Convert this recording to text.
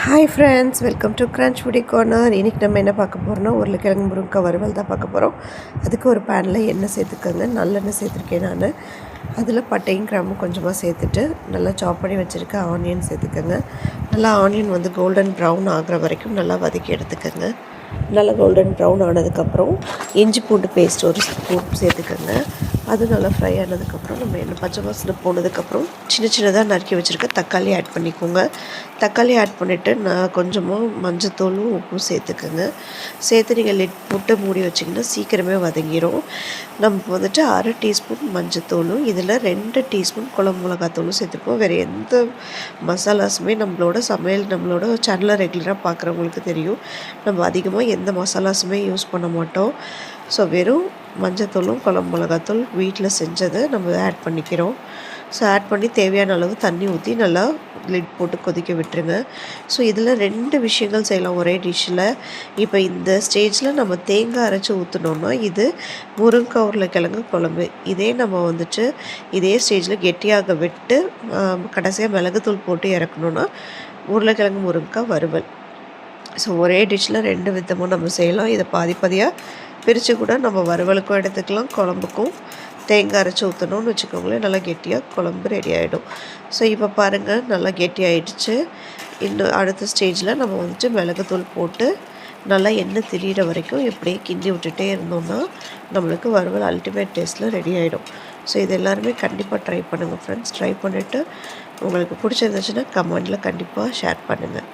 Hi friends, welcome to crunch foodie corner. இன்றைக்கி நம்ம என்ன பார்க்க போகிறோம்னா உருளைக்கிழங்கு முருங்கக்காய் வறுவல் தான் பார்க்க போகிறோம். அதுக்கு ஒரு பேனில் எண்ணெய் சேர்த்துக்கோங்க. நல்லெண்ணெய் சேர்த்துருக்கேன் நான். அதில் பட்டையும் கிராம்பும் கொஞ்சமாக சேர்த்துட்டு நல்லா சாப் பண்ணி வச்சுருக்க ஆனியன் சேர்த்துக்கோங்க. நல்லா ஆனியன் வந்து கோல்டன் ப்ரௌன் ஆகிற வரைக்கும் நல்லா வதக்கி எடுத்துக்கோங்க. நல்லா கோல்டன் ப்ரௌன் ஆனதுக்கப்புறம் இஞ்சி பூண்டு பேஸ்ட் ஒரு ஸ்பூன் சேர்த்துக்கோங்க. அது நல்லா ஃப்ரை ஆனதுக்கப்புறம் நம்ம எண்ணெய் பச்சை வாசனை போனதுக்கப்புறம் சின்ன சின்னதாக நறுக்கி வச்சுருக்க தக்காளி ஆட் பண்ணிக்கோங்க. தக்காளி ஆட் பண்ணிவிட்டு நான் கொஞ்சமாக மஞ்சத்தூளும் உப்பும் சேர்த்துக்கோங்க. சேர்த்து நீங்கள் லிட் போட்டு மூடி வச்சிங்கன்னா சீக்கிரமே வதங்கிடும். நம்ம வந்துட்டு 1/2 டீஸ்பூன் மஞ்சத்தூளும் இதில் 2 டீஸ்பூன் குழம்பு மிளகாத்தூளும் சேர்த்துருக்கோம். வேறு எந்த மசாலாஸுமே நம்மளோட சேனலை ரெகுலராக பார்க்குறவங்களுக்கு தெரியும், நம்ம அதிகமாக எந்த மசாலாஸுமே யூஸ் பண்ண மாட்டோம். ஸோ வெறும் மஞ்சத்தூளும் குழம்பு மிளகாத்தூள் வீட்டில் செஞ்சதை நம்ம ஆட் பண்ணிக்கிறோம். ஸோ ஆட் பண்ணி தேவையான அளவு தண்ணி ஊற்றி நல்லா லிட் போட்டு கொதிக்க விட்டுருங்க. ஸோ இதில் 2 விஷயங்கள் செய்யலாம் ஒரே டிஷ்ஷில். இப்போ இந்த ஸ்டேஜில் நம்ம தேங்காய் அரைச்சி ஊற்றினோன்னா இது முருங்கக்காய் உருளைக்கிழங்கு குழம்பு. இதே நம்ம வந்துட்டு இதே ஸ்டேஜில் கெட்டியாக விட்டு கடைசியாக மிளகுத்தூள் போட்டு இறக்கணுன்னா உருளைக்கிழங்கு முருங்கக்காய் வறுவல். ஸோ ஒரே டிஷ்ஷில் 2 விதமாக நம்ம செய்யலாம். இதை பாதியாக பிரித்து கூட நம்ம வறுவலுக்கும் எடுத்துக்கலாம், குழம்புக்கும் தேங்காய் அரைச்சி ஊற்றணும்னு வச்சுக்கோங்களேன். நல்லா கெட்டியாக குழம்பு ரெடி ஆகிடும். ஸோ இப்போ பாருங்கள், நல்லா கெட்டி ஆகிடுச்சு. இன்னும் அடுத்த ஸ்டேஜில் நம்ம வந்துட்டு மிளகுத்தூள் போட்டு நல்லா எண்ணெய் திரியிற வரைக்கும் இப்படியே கிண்டி விட்டுட்டே இருந்தோம்னா நம்மளுக்கு வறுவல் அல்டிமேட் டேஸ்ட்டில் ரெடி ஆகிடும். ஸோ இது எல்லாருமே கண்டிப்பாக ட்ரை பண்ணுங்கள் ஃப்ரெண்ட்ஸ். ட்ரை பண்ணிவிட்டு உங்களுக்கு பிடிச்சிருந்துச்சுன்னா கமெண்டில் கண்டிப்பாக ஷேர் பண்ணுங்கள்.